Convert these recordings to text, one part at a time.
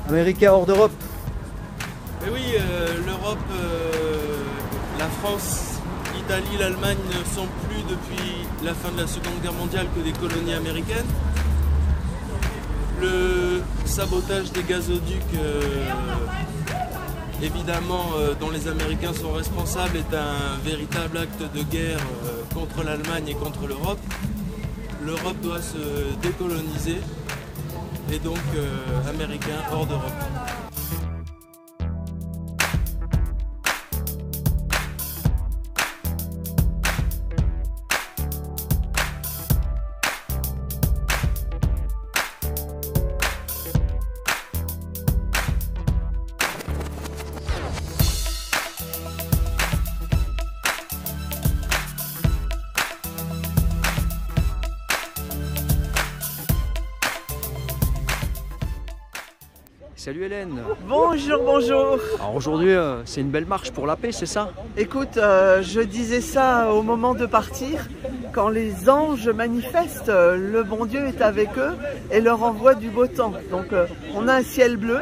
Américains hors d'Europe. Mais oui, l'Europe, la France, l'Italie, l'Allemagne ne sont plus depuis la fin de la Seconde Guerre mondiale que des colonies américaines. Le sabotage des gazoducs, évidemment, dont les Américains sont responsables, est un véritable acte de guerre contre l'Allemagne et contre l'Europe. L'Europe doit se décoloniser et donc Américains hors d'Europe. Salut Hélène. Bonjour, bonjour. Alors aujourd'hui, c'est une belle marche pour la paix, c'est ça? Écoute, je disais ça au moment de partir. Quand les anges manifestent, le bon Dieu est avec eux et leur envoie du beau temps. Donc on a un ciel bleu,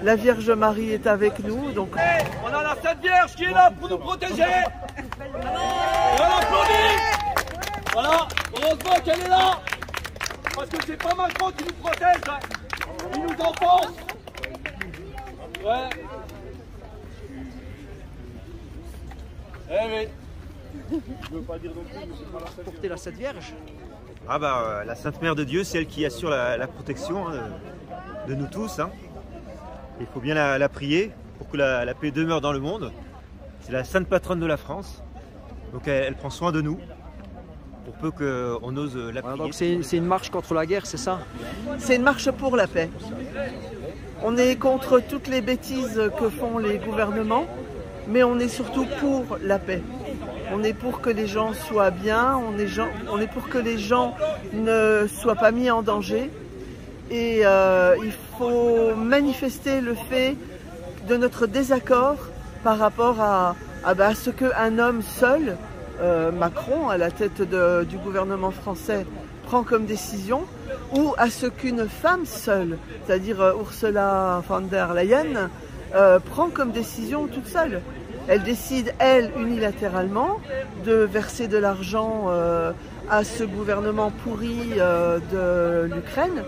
la Vierge Marie est avec nous. Donc... On a la Sainte Vierge qui est là pour nous protéger. Et on applaudit. Voilà, heureusement qu'elle est là. Parce que c'est pas Macron qui nous protège, hein. Il nous enfonce. Ouais. Eh oui. Je veux pas dire non plus, mais c'est pas la Sainte Porter la Sainte Vierge. Ah bah la Sainte Mère de Dieu, c'est elle qui assure la protection, hein, de nous tous. Hein. Il faut bien la prier pour que la paix demeure dans le monde. C'est la sainte patronne de la France. Donc elle prend soin de nous pour peu qu'on ose la prier. Voilà, donc c'est une marche contre la guerre, c'est ça? C'est une marche pour la paix. On est contre toutes les bêtises que font les gouvernements, mais on est surtout pour la paix. On est pour que les gens soient bien, on est pour que les gens ne soient pas mis en danger. Et il faut manifester le fait de notre désaccord par rapport à ce qu'un homme seul, Macron, à la tête du gouvernement français, prend comme décision, ou à ce qu'une femme seule, c'est-à-dire Ursula von der Leyen, prend comme décision toute seule. Elle décide, elle, unilatéralement, de verser de l'argent à ce gouvernement pourri de l'Ukraine,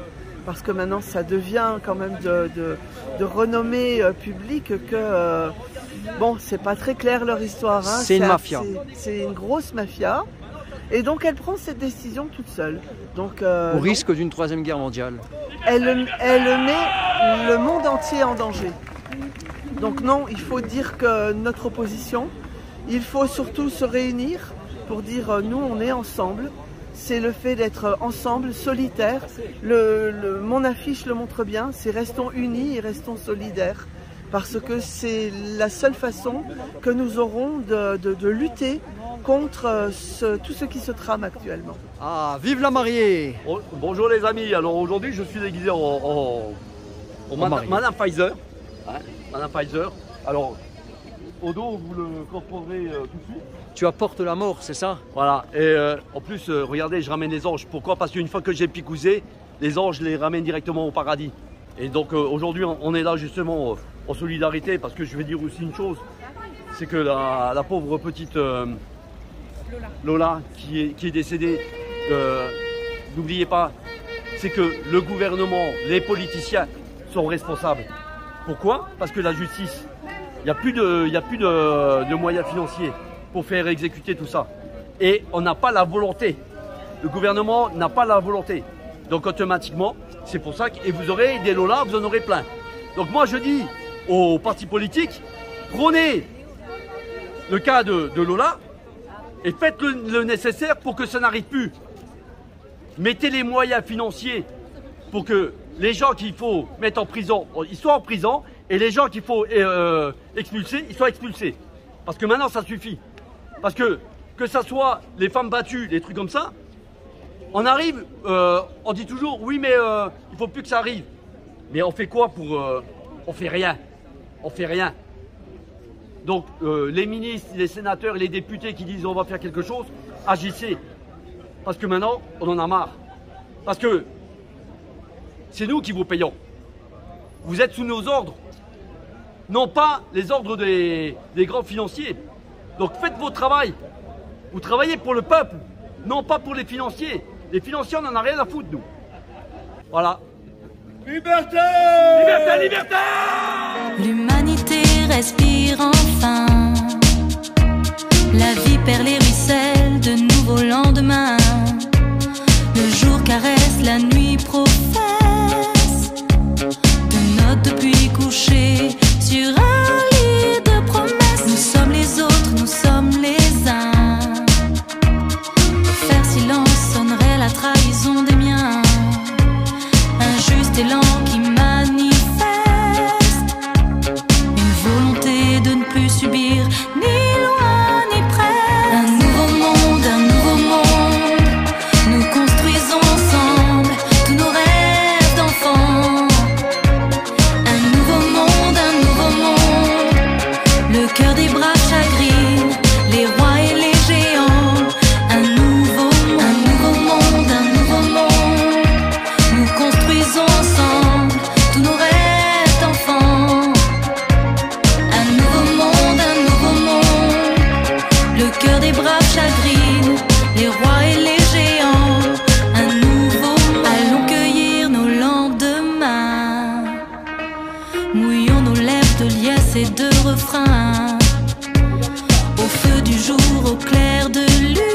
parce que maintenant ça devient quand même de renommée publique que, bon, c'est pas très clair leur histoire. Hein. C'est une mafia. C'est une grosse mafia. Et donc elle prend cette décision toute seule. Donc, Au risque d'une troisième guerre mondiale. Elle met le monde entier en danger. Donc non, il faut dire que notre opposition, il faut surtout se réunir pour dire nous on est ensemble. C'est le fait d'être ensemble, solitaires. Mon affiche le montre bien, c'est restons unis et restons solidaires. Parce que c'est la seule façon que nous aurons de lutter contre tout ce qui se trame actuellement. Ah, vive la mariée! Bonjour les amis, alors aujourd'hui je suis déguisé en Madame Pfizer. Hein, Madame Pfizer. Alors, au dos, vous le comprendrez tout de suite. Tu apportes la mort, c'est ça? Voilà, et en plus, regardez, je ramène les anges. Pourquoi? Parce qu'une fois que j'ai picousé, les anges les ramènent directement au paradis. Et donc aujourd'hui, on est là justement en solidarité, parce que je vais dire aussi une chose, c'est que la pauvre petite Lola qui est décédée, n'oubliez pas, c'est que le gouvernement, les politiciens sont responsables. Pourquoi? Parce que la justice, il n'y a plus de moyens financiers pour faire exécuter tout ça. Et on n'a pas la volonté. Le gouvernement n'a pas la volonté. Donc automatiquement, c'est pour ça que et vous aurez des Lola, vous en aurez plein. Donc moi je dis aux partis politiques, prenez le cas de Lola et faites le nécessaire pour que ça n'arrive plus. Mettez les moyens financiers pour que les gens qu'il faut mettre en prison, ils soient en prison, et les gens qu'il faut expulser, ils soient expulsés. Parce que maintenant, ça suffit. Parce que ça soit les femmes battues, des trucs comme ça, on arrive, on dit toujours, oui, mais il faut plus que ça arrive. Mais on fait quoi pour... on fait rien. On fait rien. Donc, les ministres, les sénateurs et les députés qui disent on va faire quelque chose, agissez. Parce que maintenant, on en a marre. Parce que c'est nous qui vous payons. vous êtes sous nos ordres. Non pas les ordres des grands financiers. Donc faites votre travail. Vous travaillez pour le peuple, non pas pour les financiers. Les financiers, on n'en a rien à foutre, nous. Voilà. Liberté! Liberté, liberté! L'humanité respire enfin. La vie perd les ruisselles, de nouveaux lendemains. Le jour caresse, la nuit professe. De notes depuis coucher sur un lit de promesses. Nous sommes les autres, nous sommes les uns. Faire silence sonnerait la trahison des miens. Un juste élan qui manifeste une volonté de ne plus subir ni loin ni près. Un nouveau monde, nous construisons ensemble tous nos rêves d'enfants. Un nouveau monde, le cœur des braves chagrine les rois et les géants. Un nouveau monde, nous construisons ensemble tous nos rêves d'enfants. Un nouveau monde, le cœur des braves chagrine les rois et les géants. Un nouveau monde. Allons cueillir nos lendemains. Mouillons nos lèvres de liesse et de refrain. Au feu du jour, au clair de lune.